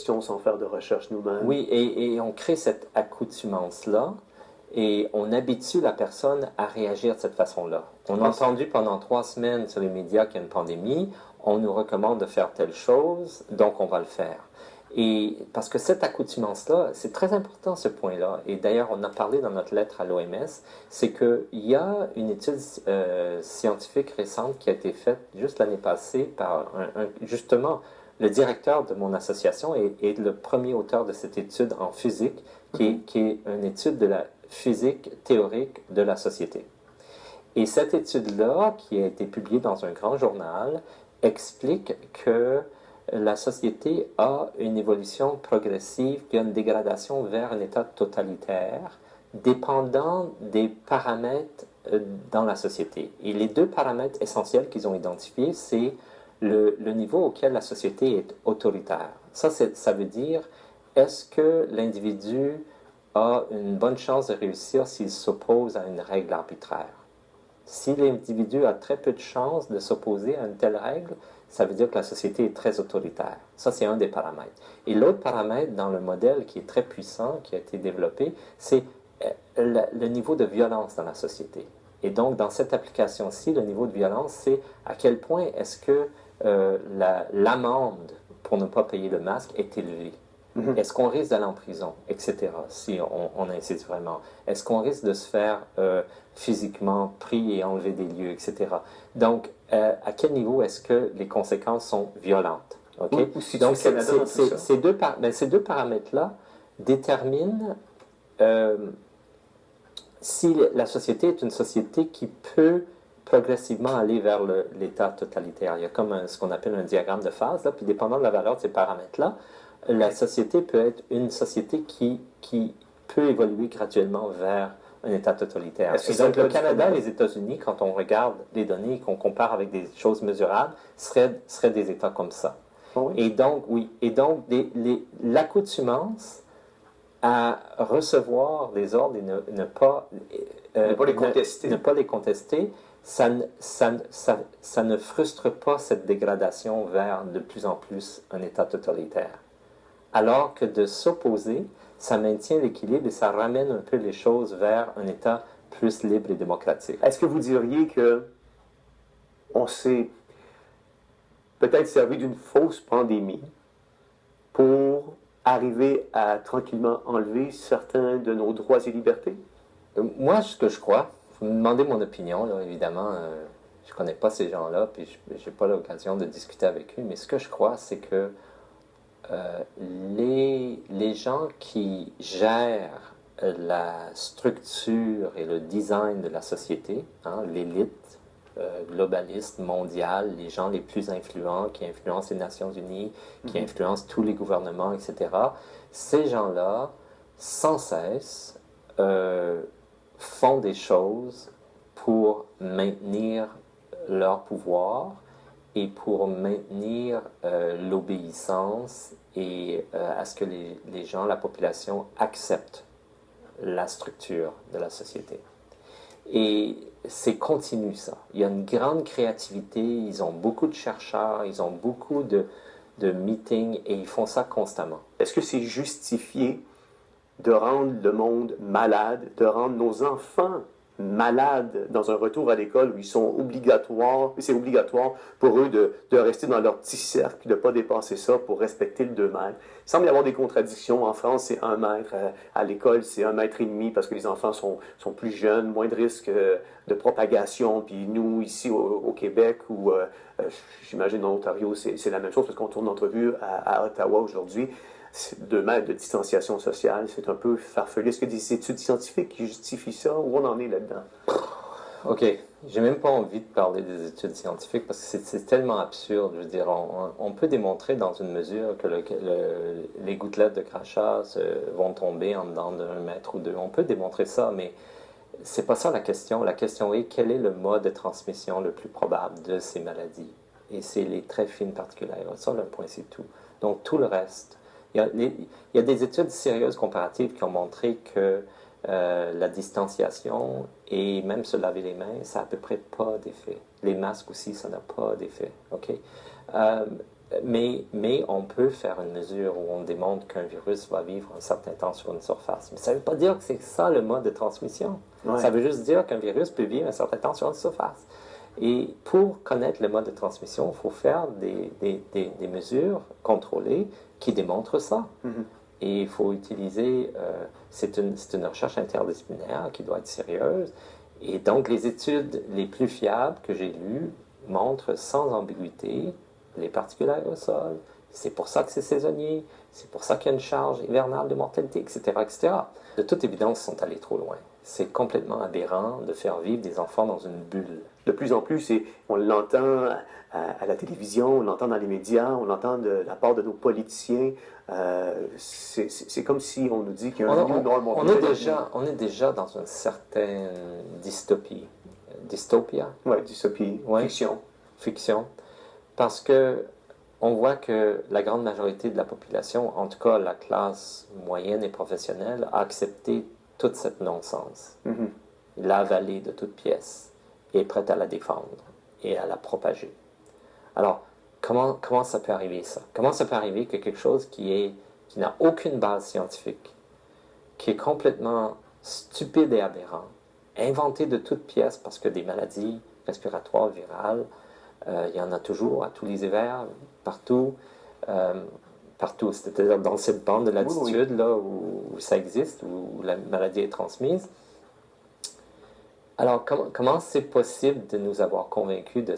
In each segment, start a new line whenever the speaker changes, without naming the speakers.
gestion sans faire de recherche nous-mêmes.
Oui, et on crée cette accoutumance-là et on habitue la personne à réagir de cette façon-là. On a entendu pendant 3 semaines sur les médias qu'il y a une pandémie, on nous recommande de faire telle chose, donc on va le faire. Et parce que cette accoutumance-là, c'est très important ce point-là. Et d'ailleurs, on a parlé dans notre lettre à l'OMS, c'est qu'il y a une étude scientifique récente qui a été faite juste l'année passée par justement le directeur de mon association est le premier auteur de cette étude en physique, qui est une étude de la physique théorique de la société. Et cette étude-là, qui a été publiée dans un grand journal, explique que la société a une évolution progressive, qu'il y a une dégradation vers un état totalitaire, dépendant des paramètres dans la société. Et les 2 paramètres essentiels qu'ils ont identifiés, c'est le niveau auquel la société est autoritaire. Ça veut dire, est-ce que l'individu a une bonne chance de réussir s'il s'oppose à une règle arbitraire? Si l'individu a très peu de chances de s'opposer à une telle règle, ça veut dire que la société est très autoritaire. Ça, c'est un des paramètres. Et l'autre paramètre dans le modèle qui est très puissant, qui a été développé, c'est le niveau de violence dans la société. Et donc, dans cette application-ci, le niveau de violence, c'est à quel point est-ce que l'amende pour ne pas payer le masque est élevée. Est-ce qu'on risque d'aller en prison, etc., si on insiste vraiment? Est-ce qu'on risque de se faire physiquement pris et enlever des lieux, etc.? Donc, à quel niveau est-ce que les conséquences sont violentes? Okay? Donc, ces deux paramètres-là déterminent si la société est une société qui peut progressivement aller vers l'état totalitaire. Il y a comme ce qu'on appelle un diagramme de phase, là, puis dépendant de la valeur de ces paramètres-là, la société peut être une société qui peut évoluer graduellement vers un état totalitaire. Et donc le Canada et les États-Unis, quand on regarde les données et qu'on compare avec des choses mesurables, seraient des États comme ça.
Oh oui.
Et donc, oui, l'accoutumance à recevoir les ordres et ne pas les contester, ça ne frustre pas cette dégradation vers de plus en plus un état totalitaire. Alors que de s'opposer, ça maintient l'équilibre et ça ramène un peu les choses vers un état plus libre et démocratique.
Est-ce que vous diriez que on s'est peut-être servi d'une fausse pandémie pour arriver à tranquillement enlever certains de nos droits et libertés?
Moi, ce que je crois, vous me demandez mon opinion, là, évidemment, je ne connais pas ces gens-là, puis je n'ai pas l'occasion de discuter avec eux, mais ce que je crois, c'est que les gens qui gèrent la structure et le design de la société, hein, l'élite globaliste mondiale, les gens les plus influents qui influencent les Nations Unies, qui influencent tous les gouvernements, etc., ces gens-là, sans cesse, font des choses pour maintenir leur pouvoir et pour maintenir l'obéissance et à ce que les gens, la population, acceptent la structure de la société. Et c'est continu, ça. Il y a une grande créativité, ils ont beaucoup de chercheurs, ils ont beaucoup de meetings et ils font ça constamment.
Est-ce que c'est justifié de rendre le monde malade, de rendre nos enfants malades dans un retour à l'école où ils sont obligatoires, c'est obligatoire pour eux de rester dans leur petit cercle, de ne pas dépasser ça pour respecter le 2 mètres. Il semble y avoir des contradictions. En France, c'est 1 mètre. À l'école, c'est 1,5 mètre parce que les enfants sont plus jeunes, moins de risques de propagation. Puis nous, ici au Québec, ou j'imagine en Ontario, c'est la même chose parce qu'on tourne l'entrevue à Ottawa aujourd'hui. 2 mètres de distanciation sociale, c'est un peu farfelu. Est-ce qu'il y a des études scientifiques qui justifient ça? Où on en est là-dedans?
OK. J'ai même pas envie de parler des études scientifiques parce que c'est tellement absurde. Je veux dire, on peut démontrer dans une mesure que les gouttelettes de crachat vont tomber en dedans d'1 mètre ou 2. On peut démontrer ça, mais c'est pas ça la question. La question est quel est le mode de transmission le plus probable de ces maladies? Et c'est les très fines particulaires. Ça, le point, c'est tout. Donc, tout le reste. Il y a des études sérieuses comparatives qui ont montré que la distanciation et même se laver les mains, ça n'a à peu près pas d'effet. Les masques aussi, ça n'a pas d'effet. Okay? Mais on peut faire une mesure où on démontre qu'un virus va vivre un certain temps sur une surface. Mais ça ne veut pas dire que c'est ça le mode de transmission.
Ouais.
Ça veut juste dire qu'un virus peut vivre un certain temps sur une surface. Et pour connaître le mode de transmission, il faut faire des mesures contrôlées qui démontrent ça. Et il faut utiliser, c'est une recherche interdisciplinaire qui doit être sérieuse. Et donc, les études les plus fiables que j'ai lues montrent sans ambiguïté les particules aérosols. C'est pour ça que c'est saisonnier, c'est pour ça qu'il y a une charge hivernale de mortalité, etc., etc. De toute évidence, ils sont allés trop loin. C'est complètement aberrant de faire vivre des enfants dans une bulle.
De plus en plus, on l'entend à la télévision, on l'entend dans les médias, on l'entend de la part de nos politiciens. C'est comme si on nous dit qu'il y a un new normal.
On est déjà dans une certaine dystopie. Dystopia?
Oui, dystopie,
Ouais.
fiction.
Fiction. Parce que on voit que la grande majorité de la population, en tout cas la classe moyenne et professionnelle, a accepté toute cette nonsense. L'a avalée de toutes pièces et est prête à la défendre et à la propager. Alors, comment ça peut arriver ça? Comment ça peut arriver que quelque chose qui n'a aucune base scientifique, qui est complètement stupide et aberrant, inventé de toutes pièces parce que des maladies respiratoires virales, il y en a toujours à tous les hivers, partout, c'est-à-dire dans cette bande de latitude là où ça existe, où la maladie est transmise. Alors, comment c'est possible de nous avoir convaincus de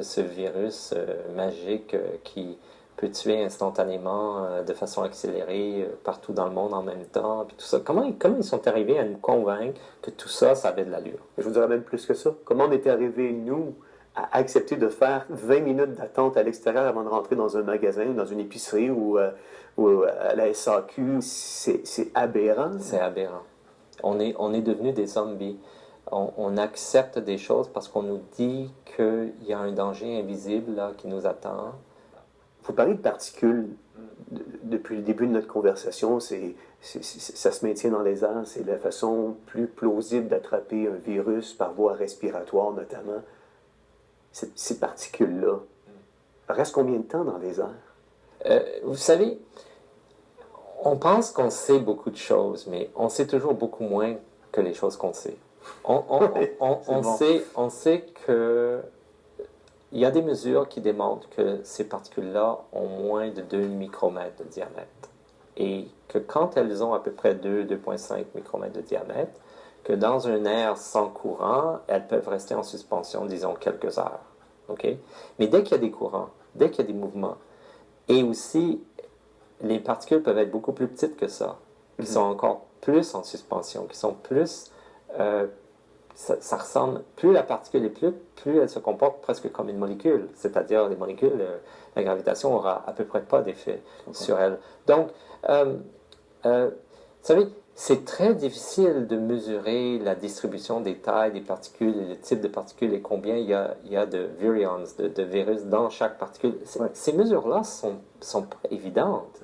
ce virus magique qui peut tuer instantanément, de façon accélérée, partout dans le monde en même temps, puis tout ça? Comment ils sont arrivés à nous convaincre que tout ça, ça avait de l'allure?
Je vous dirais même plus que ça. Comment on était arrivés, nous, à accepter de faire 20 minutes d'attente à l'extérieur avant de rentrer dans un magasin, ou dans une épicerie ou à la SAQ? C'est aberrant.
C'est aberrant. On est devenus des zombies. On accepte des choses parce qu'on nous dit qu'il y a un danger invisible là, qui nous attend.
Vous parlez de particules depuis le début de notre conversation. Ça se maintient dans les airs. C'est la façon plus plausible d'attraper un virus par voie respiratoire, notamment. Ces particules-là restent combien de temps dans les airs?
Vous savez, on pense qu'on sait beaucoup de choses, mais on sait toujours beaucoup moins que les choses qu'on sait. On sait que il y a des mesures qui démontrent que ces particules-là ont moins de 2 micromètres de diamètre. Et que quand elles ont à peu près 2,5 micromètres de diamètre, que dans un air sans courant, elles peuvent rester en suspension, disons, quelques heures. Okay? Mais dès qu'il y a des courants, dès qu'il y a des mouvements, et aussi, les particules peuvent être beaucoup plus petites que ça, qui sont encore plus en suspension, qui sont plus... ça ressemble, plus la particule est plus elle se comporte presque comme une molécule. C'est-à-dire, les molécules, la gravitation aura à peu près pas d'effet sur elles. Donc, vous savez, c'est très difficile de mesurer la distribution des tailles des particules, et le type de particules et combien il y a de virions, de virus dans chaque particule. Ces mesures-là sont pas évidentes.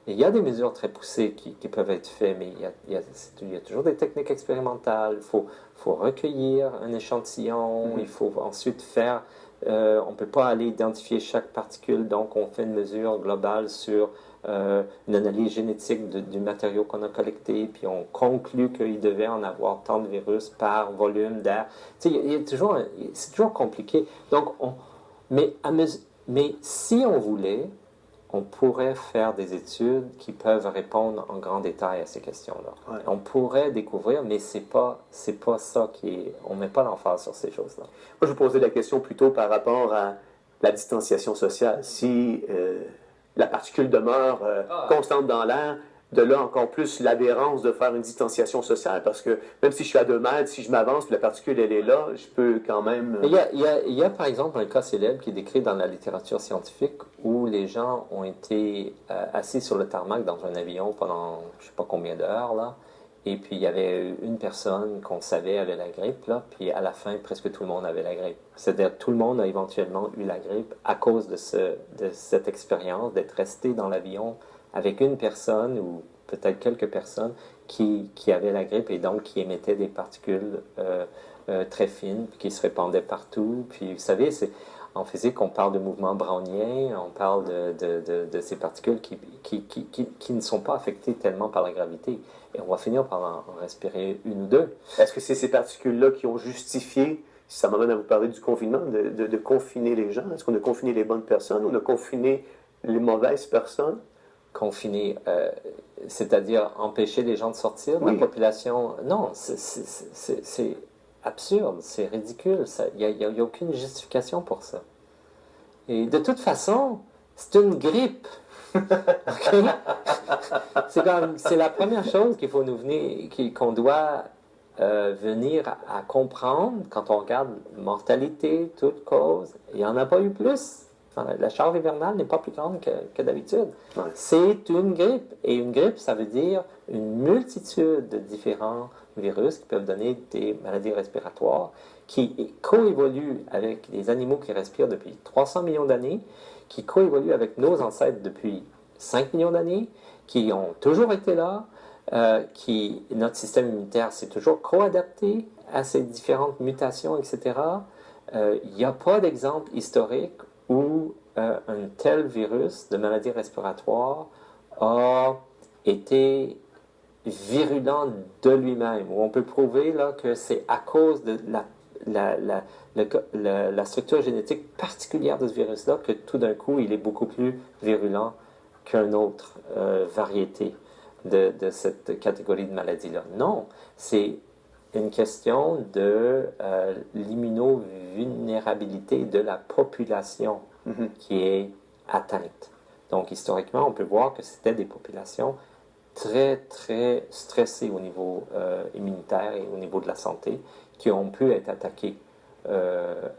Et il y a des mesures très poussées qui peuvent être faites, mais il y a toujours des techniques expérimentales. Il faut recueillir un échantillon, il faut ensuite faire... on ne peut pas aller identifier chaque particule, donc on fait une mesure globale sur une analyse génétique du matériau qu'on a collecté, puis on conclut qu'il devait en avoir tant de virus par volume d'air. Tu sais, c'est toujours compliqué. Donc, mais si on voulait, on pourrait faire des études qui peuvent répondre en grand détail à ces questions-là. Ouais. On pourrait découvrir, mais c'est pas ça qui est... On ne met pas l'emphase sur ces choses-là.
Moi, je vous posais la question plutôt par rapport à la distanciation sociale. Si la particule demeure constante dans l'air, de là encore plus l'aberrance de faire une distanciation sociale, parce que même si je suis à 2 mètres, si je m'avance, puis la particule, elle est là, je peux quand même...
Il y a par exemple un cas célèbre qui est décrit dans la littérature scientifique où les gens ont été assis sur le tarmac dans un avion pendant je ne sais pas combien d'heures, là, et puis il y avait une personne qu'on savait avait la grippe, là, puis à la fin, presque tout le monde avait la grippe. C'est-à-dire tout le monde a éventuellement eu la grippe à cause de cette expérience d'être resté dans l'avion avec une personne ou peut-être quelques personnes qui avaient la grippe et donc qui émettaient des particules très fines qui se répandaient partout. Puis vous savez, En physique, on parle de mouvement brownien, on parle de ces particules qui ne sont pas affectées tellement par la gravité. Et on va finir par en respirer une ou deux.
Est-ce que c'est ces particules-là qui ont justifié, ça m'amène à vous parler du confinement, de confiner les gens? Est-ce qu'on a confiné les bonnes personnes ou on a confiné les mauvaises personnes?
Confiner, c'est-à-dire empêcher les gens de sortir de la population? Non, c'est absurde, c'est ridicule. Il n'y a aucune justification pour ça. Et de toute façon, c'est une grippe. Okay? C'est la première chose qu'il faut qu'on doit venir à comprendre quand on regarde mortalité, toute cause. Il n'y en a pas eu plus. La charge hivernale n'est pas plus grande que d'habitude.
Ouais.
C'est une grippe. Et une grippe, ça veut dire une multitude de différents virus qui peuvent donner des maladies respiratoires qui coévoluent avec les animaux qui respirent depuis 300 millions d'années, qui coévoluent avec nos ancêtres depuis 5 millions d'années, qui ont toujours été là, notre système immunitaire s'est toujours co-adapté à ces différentes mutations, etc. Il n'y a pas d'exemple historique où un tel virus de maladie respiratoire a été virulent de lui-même, où on peut prouver là, que c'est à cause de la structure génétique particulière de ce virus-là que tout d'un coup, il est beaucoup plus virulent qu'une autre variété de cette catégorie de maladie-là. Non, c'est une question de l'immunovulnérabilité de la population qui est atteinte. Donc, historiquement, on peut voir que c'était des populations très, très stressées au niveau immunitaire et au niveau de la santé, qui ont pu être attaquées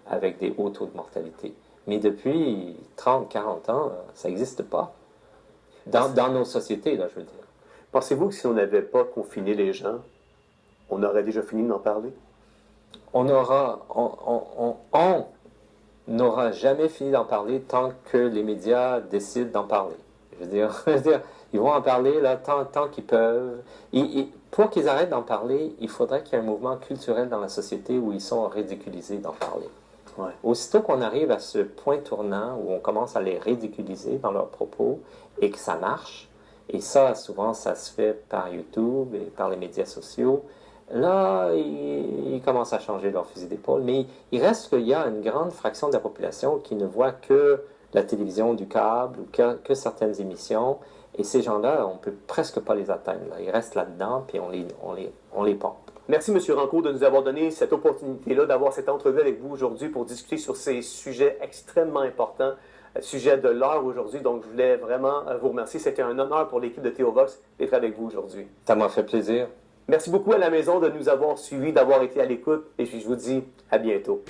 avec des hauts taux de mortalité. Mais depuis 30, 40 ans, ça n'existe pas. Dans nos sociétés, là, je veux dire.
Pensez-vous que si on n'avait pas confiné les gens, on aurait déjà fini d'en parler?
On n'aura jamais fini d'en parler tant que les médias décident d'en parler. Je veux dire, ils vont en parler là, tant qu'ils peuvent. Pour qu'ils arrêtent d'en parler, il faudrait qu'il y ait un mouvement culturel dans la société où ils sont ridiculisés d'en parler.
Ouais.
Aussitôt qu'on arrive à ce point tournant où on commence à les ridiculiser dans leurs propos et que ça marche, et ça, souvent, ça se fait par YouTube et par les médias sociaux, là, ils commencent à changer leur fusil d'épaule. Mais il reste qu'il y a une grande fraction de la population qui ne voit que la télévision, du câble, ou que certaines émissions. Et ces gens-là, on ne peut presque pas les atteindre. Là. Ils restent là-dedans, puis on les pompe.
Merci, M. Rancourt, de nous avoir donné cette opportunité-là, d'avoir cette entrevue avec vous aujourd'hui pour discuter sur ces sujets extrêmement importants, sujet de l'heure aujourd'hui. Donc, je voulais vraiment vous remercier. C'était un honneur pour l'équipe de Théovox d'être avec vous aujourd'hui.
Ça m'a fait plaisir.
Merci beaucoup à la maison de nous avoir suivis, d'avoir été à l'écoute. Et puis, je vous dis à bientôt.